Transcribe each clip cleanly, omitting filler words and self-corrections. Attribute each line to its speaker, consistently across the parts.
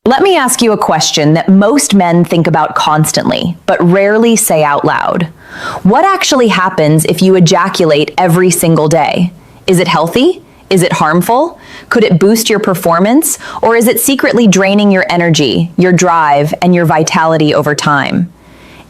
Speaker 1: Let me ask you a question that most men think about constantly, but rarely say out loud. What actually happens if you ejaculate every single day? Is it healthy? Is it harmful? Could it boost your performance? Or is it secretly draining your energy, your drive, and your vitality over time?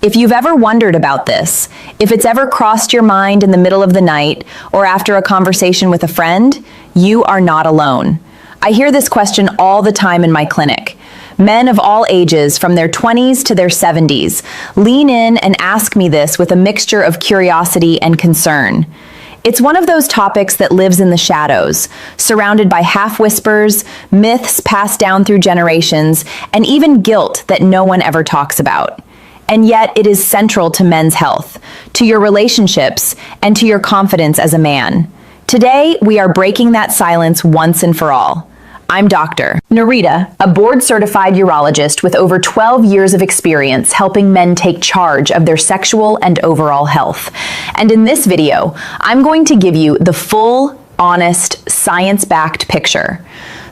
Speaker 1: If you've ever wondered about this, if it's ever crossed your mind in the middle of the night or after a conversation with a friend, you are not alone. I hear this question all the time in my clinic. Men of all ages, from their 20s to their 70s, lean in and ask me this with a mixture of curiosity and concern. It's one of those topics that lives in the shadows, surrounded by half-whispers, myths passed down through generations, and even guilt that no one ever talks about. And yet it is central to men's health, to your relationships, and to your confidence as a man. Today, we are breaking that silence once and for all. I'm Dr. Nerita, a board-certified urologist with over 12 years of experience helping men take charge of their sexual and overall health. And in this video, I'm going to give you the full, honest, science-backed picture.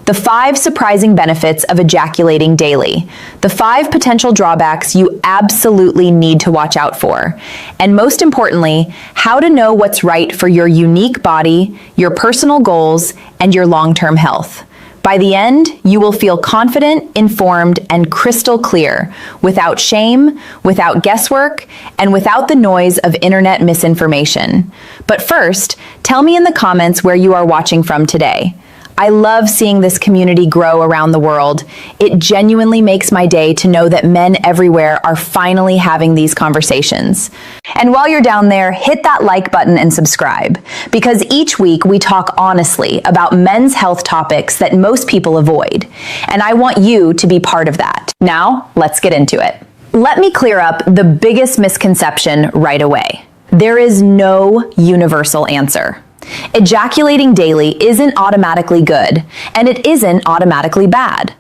Speaker 1: The 5 surprising benefits of ejaculating daily. The 5 potential drawbacks you absolutely need to watch out for. And most importantly, how to know what's right for your unique body, your personal goals, and your long-term health. By the end, you will feel confident, informed, and crystal clear, without shame, without guesswork, and without the noise of internet misinformation. But first, tell me in the comments where you are watching from today. I love seeing this community grow around the world. It genuinely makes my day to know that men everywhere are finally having these conversations. And while you're down there, hit that like button and subscribe, because each week we talk honestly about men's health topics that most people avoid. And I want you to be part of that. Now, let's get into it. Let me clear up the biggest misconception right away. There is no universal answer. Ejaculating daily isn't automatically good, and it isn't automatically bad.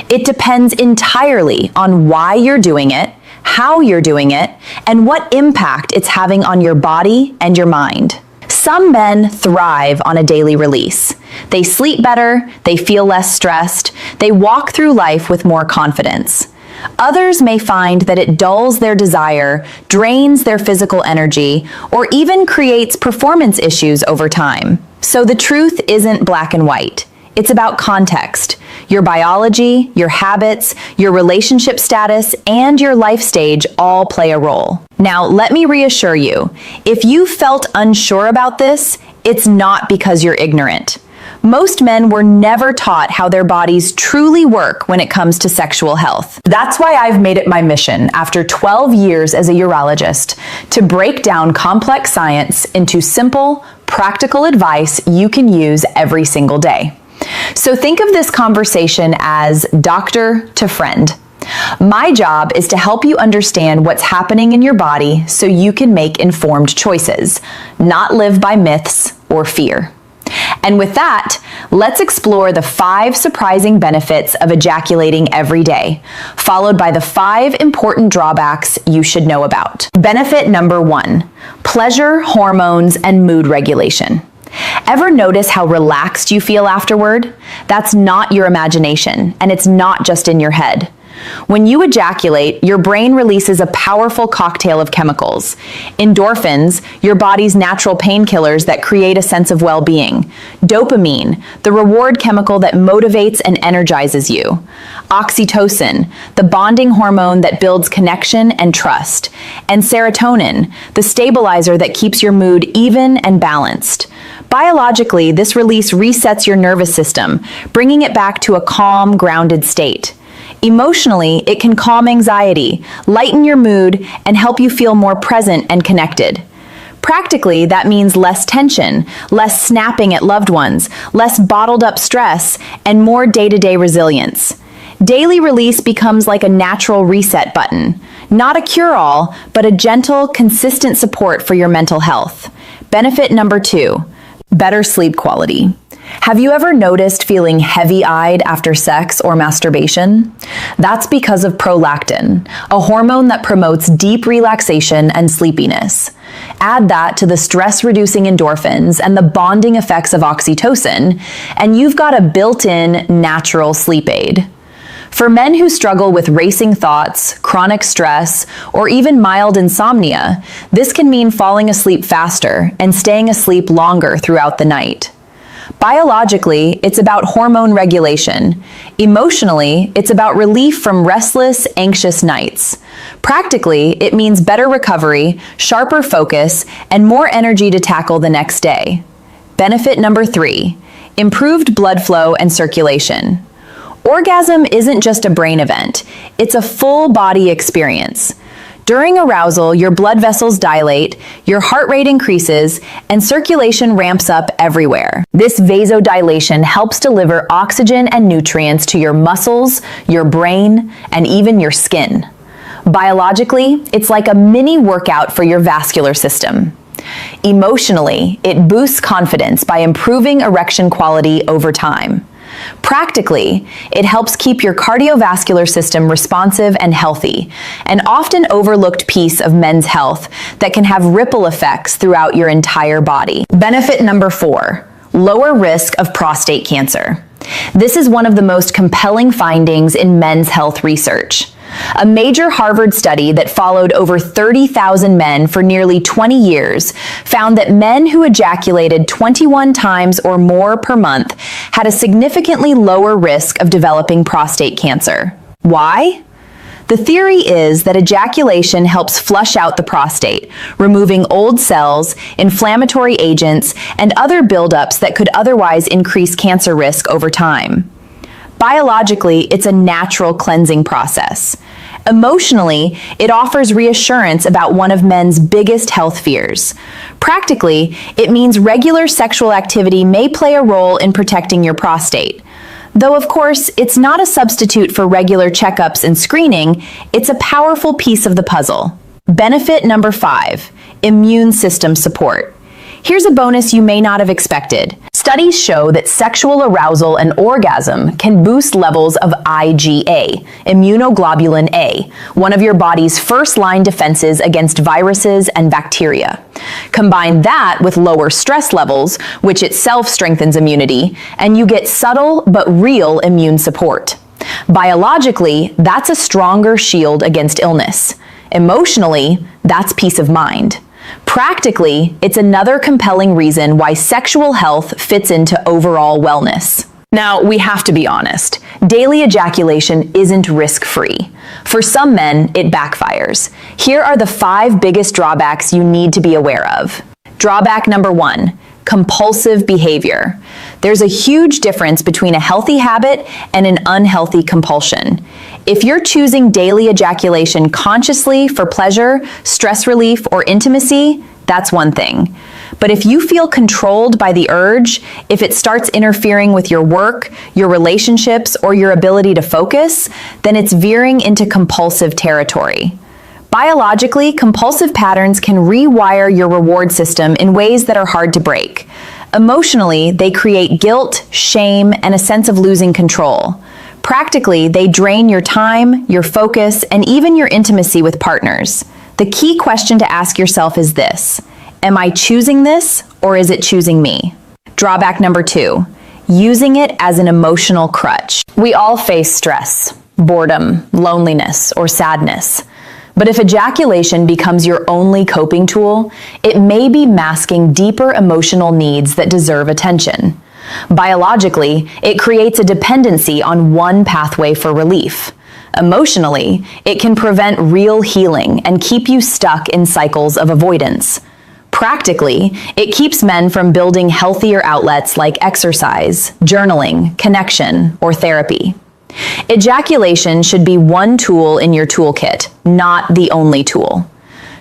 Speaker 1: It depends entirely on why you're doing it, how you're doing it, and what impact it's having on your body and your mind. Some men thrive on a daily release. They sleep better, they feel less stressed, they walk through life with more confidence. Others may find that it dulls their desire, drains their physical energy, or even creates performance issues over time. So the truth isn't black and white. It's about context. Your biology, your habits, your relationship status, and your life stage all play a role. Now, let me reassure you, if you felt unsure about this, it's not because you're ignorant. Most men were never taught how their bodies truly work when it comes to sexual health. That's why I've made it my mission, after 12 years as a urologist, to break down complex science into simple, practical advice you can use every single day. So think of this conversation as doctor to friend. My job is to help you understand what's happening in your body so you can make informed choices, not live by myths or fear. And with that, let's explore the 5 surprising benefits of ejaculating every day, followed by the 5 important drawbacks you should know about. Benefit number 1, pleasure, hormones, and mood regulation. Ever notice how relaxed you feel afterward? That's not your imagination, and it's not just in your head. When you ejaculate, your brain releases a powerful cocktail of chemicals. Endorphins, your body's natural painkillers that create a sense of well-being. Dopamine, the reward chemical that motivates and energizes you. Oxytocin, the bonding hormone that builds connection and trust. And serotonin, the stabilizer that keeps your mood even and balanced. Biologically, this release resets your nervous system, bringing it back to a calm, grounded state. Emotionally, it can calm anxiety, lighten your mood, and help you feel more present and connected. Practically, that means less tension, less snapping at loved ones, less bottled up stress, and more day-to-day resilience. Daily release becomes like a natural reset button, not a cure-all, but a gentle, consistent support for your mental health. Benefit number 2, better sleep quality. Have you ever noticed feeling heavy-eyed after sex or masturbation? That's because of prolactin, a hormone that promotes deep relaxation and sleepiness. Add that to the stress-reducing endorphins and the bonding effects of oxytocin, and you've got a built-in natural sleep aid. For men who struggle with racing thoughts, chronic stress, or even mild insomnia, this can mean falling asleep faster and staying asleep longer throughout the night. Biologically, it's about hormone regulation. Emotionally, it's about relief from restless, anxious nights. Practically, it means better recovery, sharper focus, and more energy to tackle the next day. Benefit number 3, improved blood flow and circulation. Orgasm isn't just a brain event, it's a full body experience. During arousal, your blood vessels dilate, your heart rate increases, and circulation ramps up everywhere. This vasodilation helps deliver oxygen and nutrients to your muscles, your brain, and even your skin. Biologically, it's like a mini workout for your vascular system. Emotionally, it boosts confidence by improving erection quality over time. Practically, it helps keep your cardiovascular system responsive and healthy, an often overlooked piece of men's health that can have ripple effects throughout your entire body. Benefit number 4, lower risk of prostate cancer. This is one of the most compelling findings in men's health research. A major Harvard study that followed over 30,000 men for nearly 20 years found that men who ejaculated 21 times or more per month had a significantly lower risk of developing prostate cancer. Why? The theory is that ejaculation helps flush out the prostate, removing old cells, inflammatory agents, and other buildups that could otherwise increase cancer risk over time. Biologically, it's a natural cleansing process. Emotionally, it offers reassurance about one of men's biggest health fears. Practically, it means regular sexual activity may play a role in protecting your prostate. Though, of course, it's not a substitute for regular checkups and screening, it's a powerful piece of the puzzle. Benefit number 5, immune system support. Here's a bonus you may not have expected. Studies show that sexual arousal and orgasm can boost levels of IgA, immunoglobulin A, one of your body's first-line defenses against viruses and bacteria. Combine that with lower stress levels, which itself strengthens immunity, and you get subtle but real immune support. Biologically, that's a stronger shield against illness. Emotionally, that's peace of mind. Practically, it's another compelling reason why sexual health fits into overall wellness. Now, we have to be honest. Daily ejaculation isn't risk-free. For some men, it backfires. Here are the 5 biggest drawbacks you need to be aware of. Drawback number 1, compulsive behavior. There's a huge difference between a healthy habit and an unhealthy compulsion. If you're choosing daily ejaculation consciously for pleasure, stress relief, or intimacy, that's one thing. But if you feel controlled by the urge, if it starts interfering with your work, your relationships, or your ability to focus, then it's veering into compulsive territory. Biologically, compulsive patterns can rewire your reward system in ways that are hard to break. Emotionally, they create guilt, shame, and a sense of losing control. Practically, they drain your time, your focus, and even your intimacy with partners. The key question to ask yourself is this: am I choosing this, or is it choosing me? Drawback number 2, using it as an emotional crutch. We all face stress, boredom, loneliness, or sadness. But if ejaculation becomes your only coping tool, it may be masking deeper emotional needs that deserve attention. Biologically, it creates a dependency on one pathway for relief. Emotionally, it can prevent real healing and keep you stuck in cycles of avoidance. Practically, it keeps men from building healthier outlets like exercise, journaling, connection, or therapy. Ejaculation should be one tool in your toolkit, not the only tool.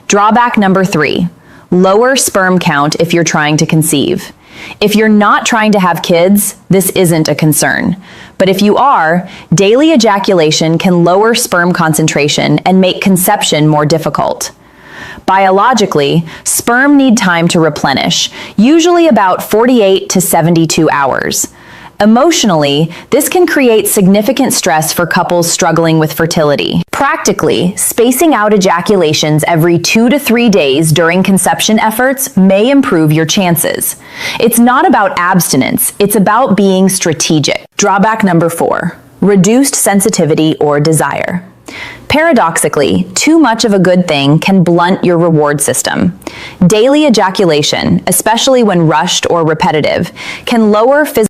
Speaker 1: Drawback number 3, lower sperm count if you're trying to conceive. If you're not trying to have kids, this isn't a concern. But if you are, daily ejaculation can lower sperm concentration and make conception more difficult. Biologically, sperm need time to replenish, usually about 48 to 72 hours. Emotionally, this can create significant stress for couples struggling with fertility. Practically, spacing out ejaculations every 2 to 3 days during conception efforts may improve your chances. It's not about abstinence, it's about being strategic. Drawback number 4, Reduced sensitivity or desire. Paradoxically, too much of a good thing can blunt your reward system. Daily ejaculation, especially when rushed or repetitive, can lower physical